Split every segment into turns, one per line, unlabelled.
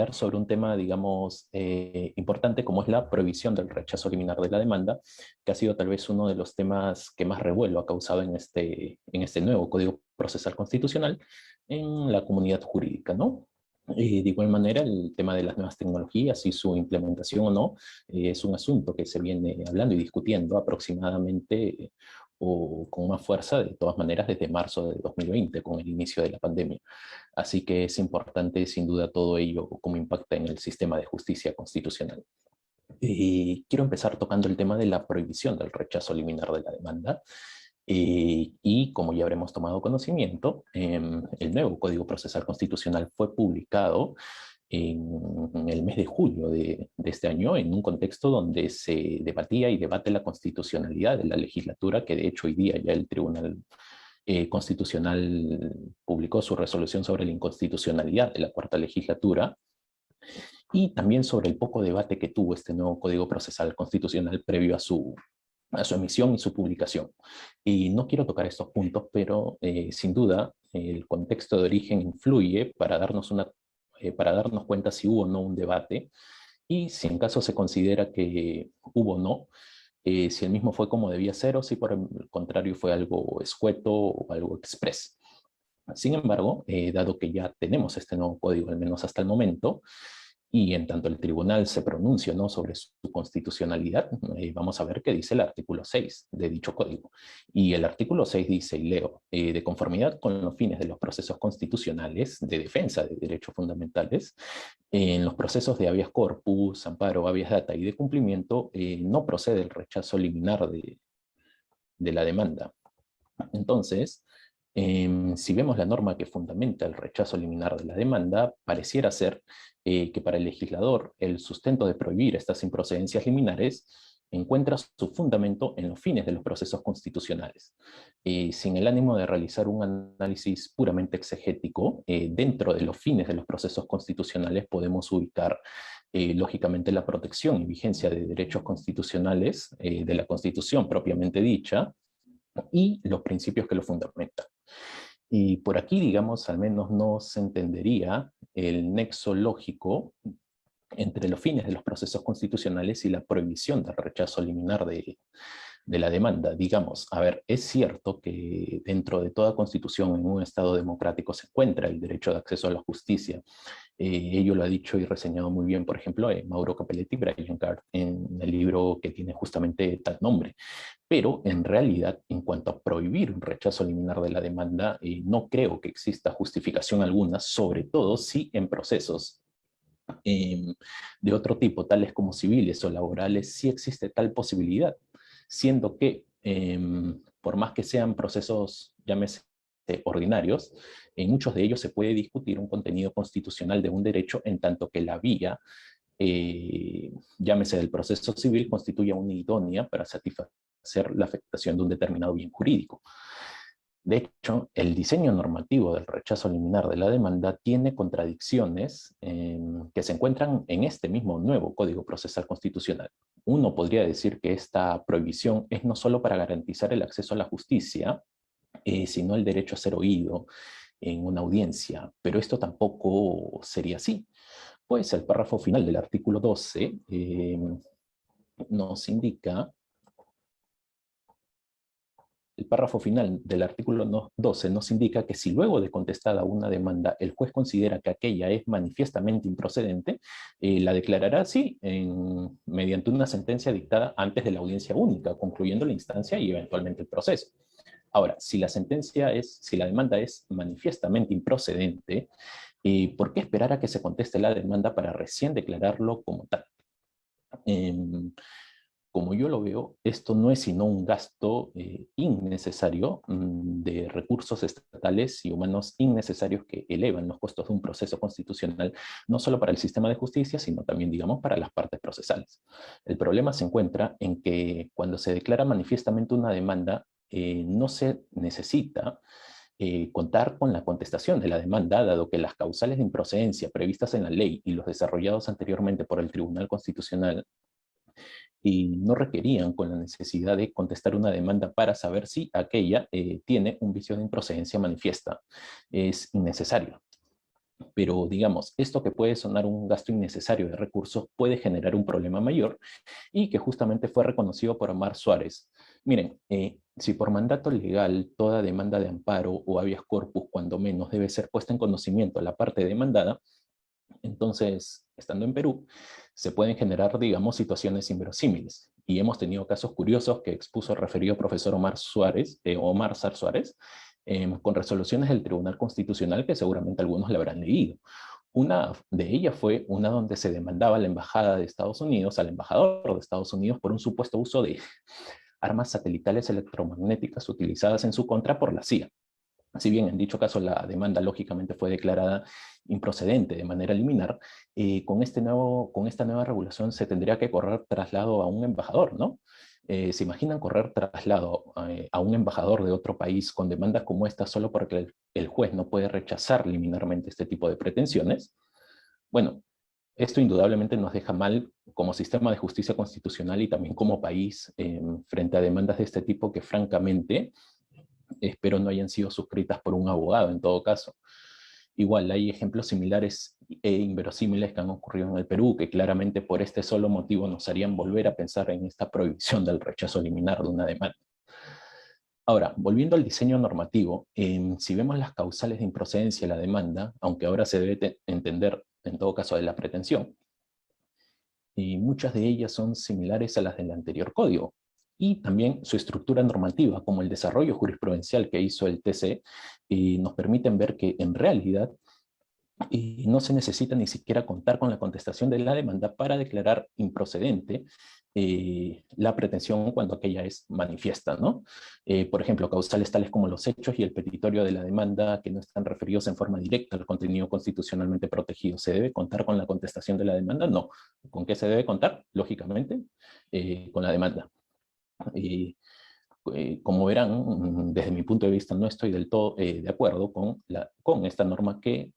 hablar sobre un tema, digamos, importante como es la prohibición del rechazo liminar de la demanda, que ha sido tal vez uno de los temas que más revuelo ha causado en este nuevo Código Procesal Constitucional en la comunidad jurídica, ¿no? De igual manera, el tema de las nuevas tecnologías y su implementación o no es un asunto que se viene hablando y discutiendo aproximadamente o con más fuerza, de todas maneras, desde marzo de 2020, con el inicio de la pandemia. Así que es importante, sin duda, todo ello, cómo impacta en el sistema de justicia constitucional. Y quiero empezar tocando el tema de la prohibición del rechazo liminar de la demanda. Y como ya habremos tomado conocimiento, el nuevo Código Procesal Constitucional fue publicado en el mes de julio de este año, en un contexto donde se debatía y debate la constitucionalidad de la legislatura, que de hecho hoy día ya el Tribunal Constitucional publicó su resolución sobre la inconstitucionalidad de la cuarta legislatura, y también sobre el poco debate que tuvo este nuevo Código Procesal Constitucional previo a su emisión y su publicación. Y no quiero tocar estos puntos, pero sin duda el contexto de origen influye para darnos cuenta si hubo o no un debate, y si en caso se considera que hubo o no, si el mismo fue como debía ser o si por el contrario fue algo escueto o algo express. Sin embargo, dado que ya tenemos este nuevo código, al menos hasta el momento, y en tanto el tribunal se pronuncia, ¿no?, sobre su constitucionalidad, vamos a ver qué dice el artículo 6 de dicho código. Y el artículo 6 dice, y leo, de conformidad con los fines de los procesos constitucionales de defensa de derechos fundamentales, en los procesos de habeas corpus, amparo, habeas data y de cumplimiento, no procede el rechazo liminar de la demanda. Entonces, si vemos la norma que fundamenta el rechazo liminar de la demanda, pareciera ser que para el legislador el sustento de prohibir estas improcedencias liminares encuentra su fundamento en los fines de los procesos constitucionales. Sin el ánimo de realizar un análisis puramente exegético, dentro de los fines de los procesos constitucionales podemos ubicar lógicamente la protección y vigencia de derechos constitucionales de la Constitución propiamente dicha, y los principios que lo fundamentan. Y por aquí, digamos, al menos no se entendería el nexo lógico entre los fines de los procesos constitucionales y la prohibición del rechazo liminar de la demanda. Digamos, a ver, es cierto que dentro de toda constitución en un Estado democrático se encuentra el derecho de acceso a la justicia. Ello lo ha dicho y reseñado muy bien, por ejemplo, Mauro Capelletti y Brian Card en el libro que tiene justamente tal nombre. Pero en realidad, en cuanto a prohibir un rechazo liminar de la demanda, no creo que exista justificación alguna, sobre todo si en procesos de otro tipo, tales como civiles o laborales, sí existe tal posibilidad, siendo que por más que sean procesos, llámese ordinarios, en muchos de ellos se puede discutir un contenido constitucional de un derecho, en tanto que la vía, llámese del proceso civil, constituye una idónea para satisfacer la afectación de un determinado bien jurídico. De hecho, el diseño normativo del rechazo liminar de la demanda tiene contradicciones que se encuentran en este mismo nuevo Código Procesal Constitucional. Uno podría decir que esta prohibición es no solo para garantizar el acceso a la justicia, sino el derecho a ser oído en una audiencia, pero esto tampoco sería así, pues el párrafo final del artículo 12 nos indica. El párrafo final del artículo 12 nos indica que si luego de contestada una demanda el juez considera que aquella es manifiestamente improcedente, la declarará así mediante una sentencia dictada antes de la audiencia única, concluyendo la instancia y eventualmente el proceso. Ahora, si la demanda es manifiestamente improcedente, ¿por qué esperar a que se conteste la demanda para recién declararlo como tal? Como yo lo veo, esto no es sino un gasto innecesario de recursos estatales y humanos innecesarios que elevan los costos de un proceso constitucional, no solo para el sistema de justicia, sino también, digamos, para las partes procesales. El problema se encuentra en que cuando se declara manifiestamente una demanda, no se necesita contar con la contestación de la demanda, dado que las causales de improcedencia previstas en la ley y los desarrollados anteriormente por el Tribunal Constitucional y no requerían con la necesidad de contestar una demanda para saber si aquella tiene un vicio de improcedencia manifiesta. Es innecesario. Pero, digamos, esto que puede sonar un gasto innecesario de recursos puede generar un problema mayor y que justamente fue reconocido por Omar Suárez. Miren, si por mandato legal toda demanda de amparo o habeas corpus, cuando menos, debe ser puesta en conocimiento a la parte demandada, entonces, estando en Perú, se pueden generar, digamos, situaciones inverosímiles. Y hemos tenido casos curiosos que expuso el referido profesor Omar Suárez, Omar Sar Suárez, con resoluciones del Tribunal Constitucional que seguramente algunos le habrán leído. Una de ellas fue una donde se demandaba a la Embajada de Estados Unidos, al embajador de Estados Unidos, por un supuesto uso de armas satelitales electromagnéticas utilizadas en su contra por la CIA. Si bien en dicho caso la demanda lógicamente fue declarada improcedente de manera liminar, con esta nueva regulación se tendría que correr traslado a un embajador, ¿no? ¿Se imaginan correr traslado a un embajador de otro país con demandas como esta solo porque el juez no puede rechazar liminarmente este tipo de pretensiones? Bueno, esto indudablemente nos deja mal como sistema de justicia constitucional y también como país frente a demandas de este tipo que francamente espero no hayan sido suscritas por un abogado en todo caso. Igual hay ejemplos similares e inverosímiles que han ocurrido en el Perú, que claramente por este solo motivo nos harían volver a pensar en esta prohibición del rechazo liminar de una demanda. Ahora, volviendo al diseño normativo, si vemos las causales de improcedencia de la demanda, aunque ahora se debe entender en todo caso de la pretensión, y muchas de ellas son similares a las del anterior código, y también su estructura normativa, como el desarrollo jurisprudencial que hizo el TC, nos permiten ver que en realidad no se necesita ni siquiera contar con la contestación de la demanda para declarar improcedente la pretensión cuando aquella es manifiesta, ¿no? Por ejemplo, causales tales como los hechos y el petitorio de la demanda que no están referidos en forma directa al contenido constitucionalmente protegido. ¿Se debe contar con la contestación de la demanda? No. ¿Con qué se debe contar? Lógicamente, con la demanda. Como verán, desde mi punto de vista no estoy del todo de acuerdo con esta norma que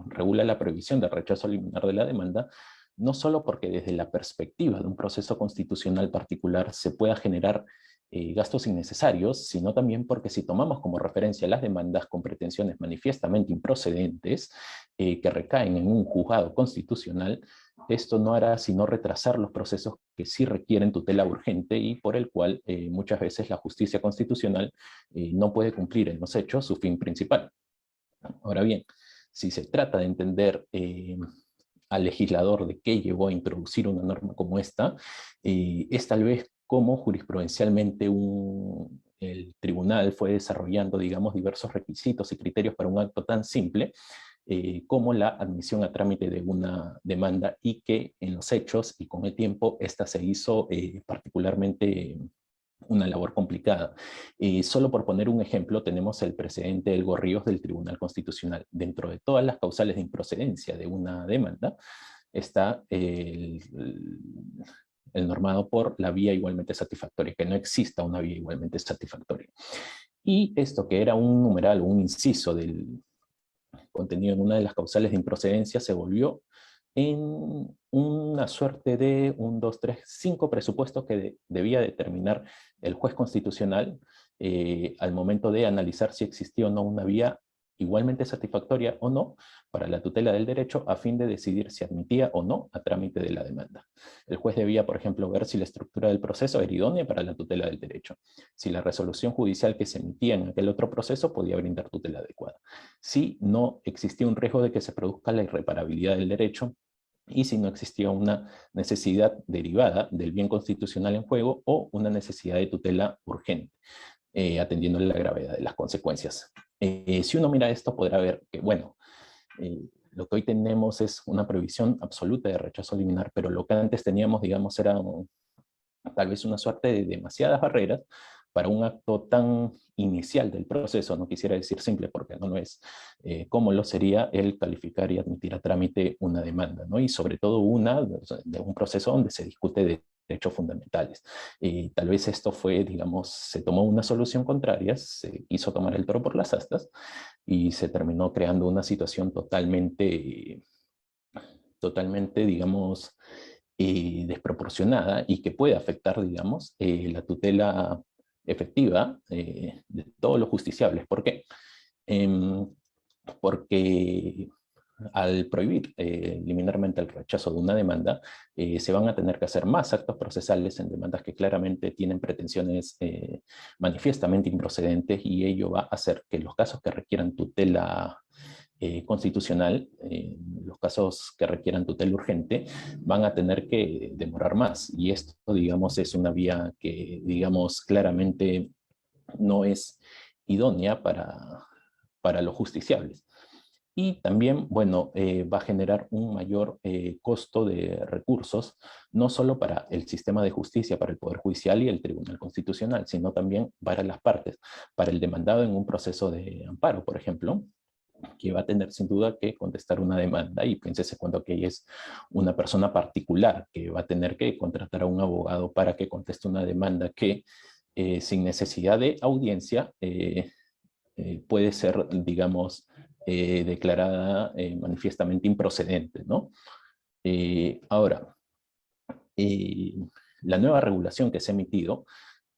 regula la prohibición del rechazo liminar de la demanda, no solo porque desde la perspectiva de un proceso constitucional particular se pueda generar gastos innecesarios, sino también porque si tomamos como referencia las demandas con pretensiones manifiestamente improcedentes que recaen en un juzgado constitucional, esto no hará sino retrasar los procesos que sí requieren tutela urgente y por el cual muchas veces la justicia constitucional no puede cumplir en los hechos su fin principal. Ahora bien, si se trata de entender al legislador de qué llevó a introducir una norma como esta, es tal vez cómo jurisprudencialmente el tribunal fue desarrollando, digamos, diversos requisitos y criterios para un acto tan simple como la admisión a trámite de una demanda y que en los hechos y con el tiempo esta se hizo particularmente una labor complicada. Solo por poner un ejemplo, tenemos el precedente del Gorríos del Tribunal Constitucional. Dentro de todas las causales de improcedencia de una demanda está el normado por la vía igualmente satisfactoria, que no exista una vía igualmente satisfactoria. Y esto que era un numeral o un inciso del contenido en una de las causales de improcedencia se volvió en una suerte de 1, 2, 3, 5 presupuestos que debía determinar el juez constitucional al momento de analizar si existía o no una vía igualmente satisfactoria o no para la tutela del derecho a fin de decidir si admitía o no a trámite de la demanda. El juez debía, por ejemplo, ver si la estructura del proceso era idónea para la tutela del derecho, si la resolución judicial que se emitía en aquel otro proceso podía brindar tutela adecuada, si no existía un riesgo de que se produzca la irreparabilidad del derecho, y si no existía una necesidad derivada del bien constitucional en juego o una necesidad de tutela urgente, atendiéndole la gravedad de las consecuencias. Si uno mira esto, podrá ver que, bueno, lo que hoy tenemos es una prohibición absoluta de rechazo liminar, pero lo que antes teníamos, digamos, era tal vez una suerte de demasiadas barreras para un acto tan inicial del proceso, no quisiera decir simple porque no lo es, como lo sería el calificar y admitir a trámite una demanda, ¿no? Y sobre todo de un proceso donde se discute de derechos fundamentales. Tal vez esto fue, digamos, se tomó una solución contraria, se quiso tomar el toro por las astas y se terminó creando una situación totalmente, digamos, desproporcionada y que puede afectar, digamos, la tutela efectiva de todos los justiciables. ¿Por qué? Porque al prohibir liminarmente el rechazo de una demanda, se van a tener que hacer más actos procesales en demandas que claramente tienen pretensiones manifiestamente improcedentes, y ello va a hacer que los casos que requieran tutela constitucional, los casos que requieran tutela urgente, van a tener que demorar más. Y esto, digamos, es una vía que, digamos, claramente no es idónea para los justiciables. Y también, bueno, va a generar un mayor costo de recursos, no solo para el sistema de justicia, para el Poder Judicial y el Tribunal Constitucional, sino también para las partes, para el demandado en un proceso de amparo, por ejemplo, que va a tener sin duda que contestar una demanda, y piénsese cuando que ella es una persona particular que va a tener que contratar a un abogado para que conteste una demanda que sin necesidad de audiencia puede ser, digamos, declarada manifiestamente improcedente, ¿no? Ahora, eh, la nueva regulación que se ha emitido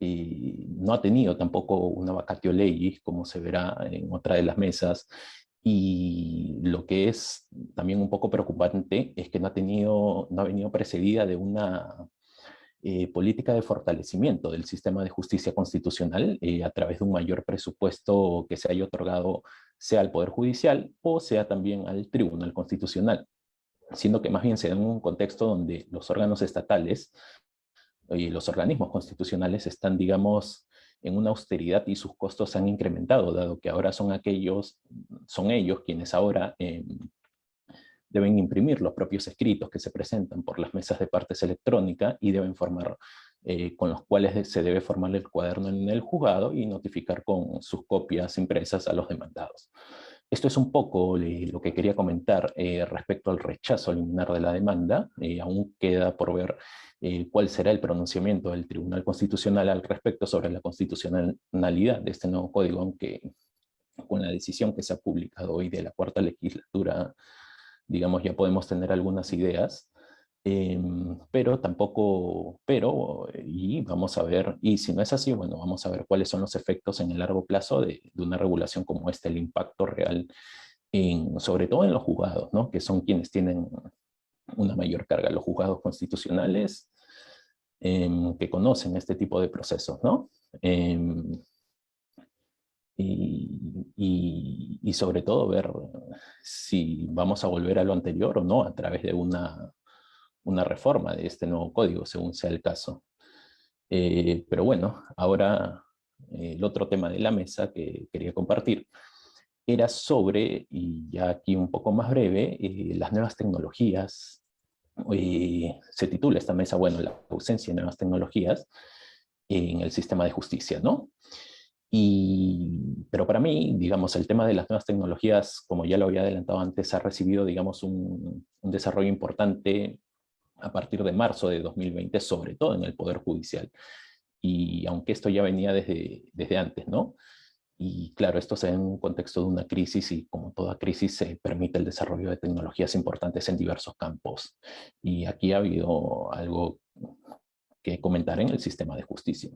no ha tenido tampoco una vacatio legis, como se verá en otra de las mesas, y lo que es también un poco preocupante es que no ha venido precedida de una política de fortalecimiento del sistema de justicia constitucional a través de un mayor presupuesto que se haya otorgado sea al Poder Judicial o sea también al Tribunal Constitucional, siendo que más bien se da en un contexto donde los órganos estatales y los organismos constitucionales están, digamos, en una austeridad y sus costos se han incrementado, dado que ahora son ellos quienes ahora deben imprimir los propios escritos que se presentan por las mesas de partes electrónica y deben formar, con los cuales se debe formar el cuaderno en el juzgado y notificar con sus copias impresas a los demandados. Esto es un poco lo que quería comentar respecto al rechazo liminar de la demanda. Aún queda por ver cuál será el pronunciamiento del Tribunal Constitucional al respecto sobre la constitucionalidad de este nuevo código, aunque con la decisión que se ha publicado hoy de la cuarta legislatura, digamos, ya podemos tener algunas ideas, pero tampoco, y vamos a ver, y si no es así, bueno, vamos a ver cuáles son los efectos en el largo plazo de una regulación como esta, el impacto real, sobre todo en los juzgados, ¿no? Que son quienes tienen una mayor carga, los juzgados constitucionales, que conocen este tipo de procesos, ¿no? Y sobre todo ver si vamos a volver a lo anterior o no a través de una reforma de este nuevo código, según sea el caso. Pero bueno, ahora el otro tema de la mesa que quería compartir era sobre, y ya aquí un poco más breve, las nuevas tecnologías. Se titula esta mesa, bueno, la ausencia de nuevas tecnologías en el sistema de justicia, ¿no? Pero para mí, digamos, el tema de las nuevas tecnologías, como ya lo había adelantado antes, ha recibido, digamos, un desarrollo importante a partir de marzo de 2020, sobre todo en el Poder Judicial. Y aunque esto ya venía desde antes, ¿no? Y claro, esto se da en un contexto de una crisis, y como toda crisis se permite el desarrollo de tecnologías importantes en diversos campos. Y aquí ha habido algo que comentar en el sistema de justicia.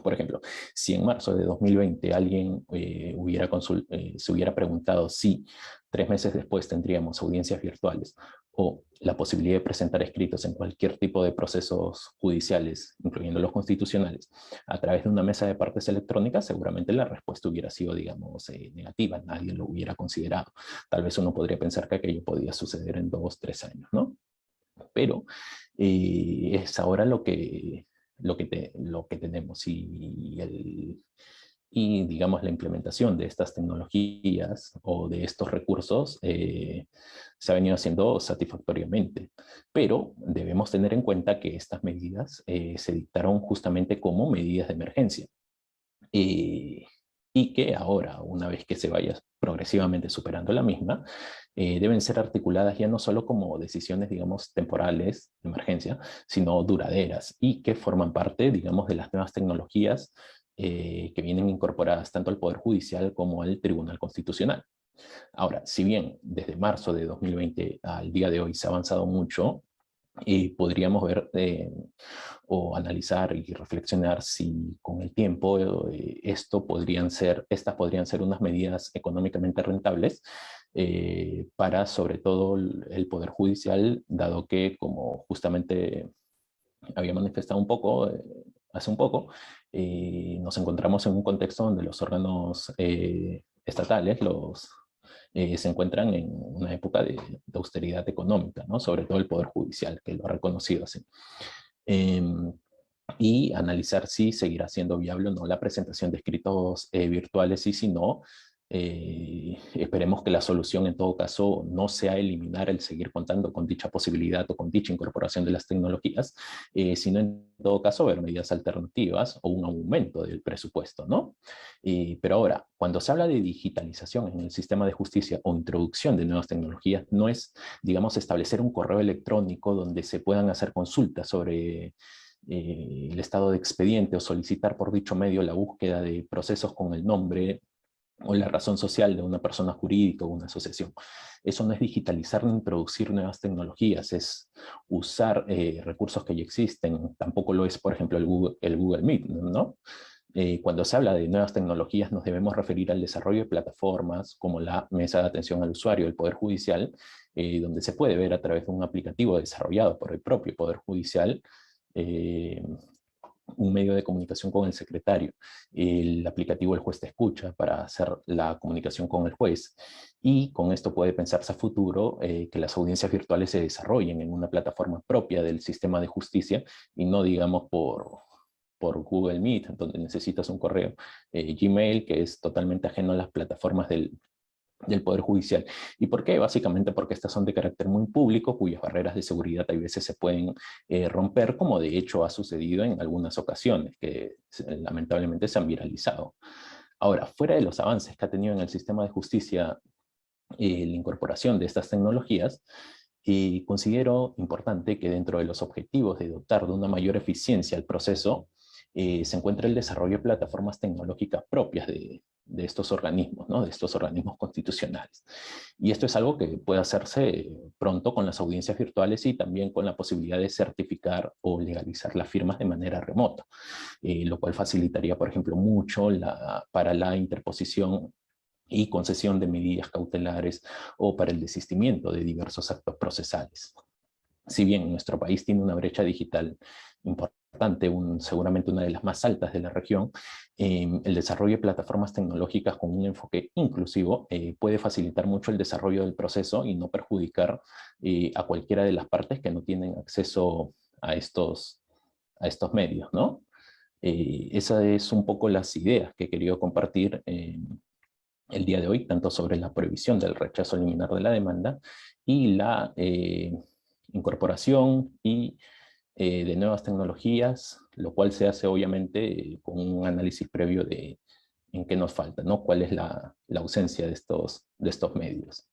Por ejemplo, si en marzo de 2020 alguien se hubiera preguntado si 3 meses después tendríamos audiencias virtuales o la posibilidad de presentar escritos en cualquier tipo de procesos judiciales, incluyendo los constitucionales, a través de una mesa de partes electrónicas, seguramente la respuesta hubiera sido, digamos, negativa, nadie lo hubiera considerado. Tal vez uno podría pensar que aquello podía suceder en 2 o 3 años, ¿no? Pero es ahora lo que tenemos, y digamos la implementación de estas tecnologías o de estos recursos se ha venido haciendo satisfactoriamente, pero debemos tener en cuenta que estas medidas se dictaron justamente como medidas de emergencia. Y que ahora, una vez que se vaya progresivamente superando la misma, deben ser articuladas ya no solo como decisiones, digamos, temporales de emergencia, sino duraderas, y que forman parte, digamos, de las nuevas tecnologías que vienen incorporadas tanto al Poder Judicial como al Tribunal Constitucional. Ahora, si bien desde marzo de 2020 al día de hoy se ha avanzado mucho, podríamos ver o analizar y reflexionar si con el tiempo estas podrían ser unas medidas económicamente rentables, para sobre todo el Poder Judicial, dado que, como justamente había manifestado un poco, hace un poco, nos encontramos en un contexto donde los órganos estatales se encuentran en una época de austeridad económica, ¿no? Sobre todo el Poder Judicial, que lo ha reconocido así. Y analizar si seguirá siendo viable o no la presentación de escritos virtuales, y si no, esperemos que la solución en todo caso no sea eliminar el seguir contando con dicha posibilidad o con dicha incorporación de las tecnologías, sino en todo caso ver medidas alternativas o un aumento del presupuesto, ¿no? Pero ahora, cuando se habla de digitalización en el sistema de justicia o introducción de nuevas tecnologías, no es, digamos, establecer un correo electrónico donde se puedan hacer consultas sobre el estado de expediente o solicitar por dicho medio la búsqueda de procesos con el nombre o la razón social de una persona jurídica o una asociación. Eso no es digitalizar ni introducir nuevas tecnologías, es usar recursos que ya existen. Tampoco lo es, por ejemplo, el Google Meet, ¿no? Cuando se habla de nuevas tecnologías nos debemos referir al desarrollo de plataformas como la Mesa de Atención al Usuario del Poder Judicial, donde se puede ver a través de un aplicativo desarrollado por el propio Poder Judicial un medio de comunicación con el secretario, el aplicativo El Juez Te Escucha para hacer la comunicación con el juez, y con esto puede pensarse a futuro que las audiencias virtuales se desarrollen en una plataforma propia del sistema de justicia y no, digamos, por Google Meet, donde necesitas un correo, Gmail, que es totalmente ajeno a las plataformas del Poder Judicial. ¿Y por qué? Básicamente porque estas son de carácter muy público, cuyas barreras de seguridad a veces se pueden romper, como de hecho ha sucedido en algunas ocasiones, que lamentablemente se han viralizado. Ahora, fuera de los avances que ha tenido en el sistema de justicia la incorporación de estas tecnologías, considero importante que dentro de los objetivos de dotar de una mayor eficiencia al proceso, se encuentra el desarrollo de plataformas tecnológicas propias de estos organismos, ¿no? De estos organismos constitucionales. Y esto es algo que puede hacerse pronto con las audiencias virtuales y también con la posibilidad de certificar o legalizar las firmas de manera remota, lo cual facilitaría, por ejemplo, mucho para la interposición y concesión de medidas cautelares o para el desistimiento de diversos actos procesales. Si bien nuestro país tiene una brecha digital importante, seguramente una de las más altas de la región, el desarrollo de plataformas tecnológicas con un enfoque inclusivo puede facilitar mucho el desarrollo del proceso y no perjudicar a cualquiera de las partes que no tienen acceso a estos medios, ¿no? Esas es un poco las ideas que he querido compartir el día de hoy, tanto sobre la prohibición del rechazo liminar de la demanda y la incorporación de nuevas tecnologías, lo cual se hace obviamente con un análisis previo de en qué nos falta, ¿no? Cuál es la ausencia de estos medios.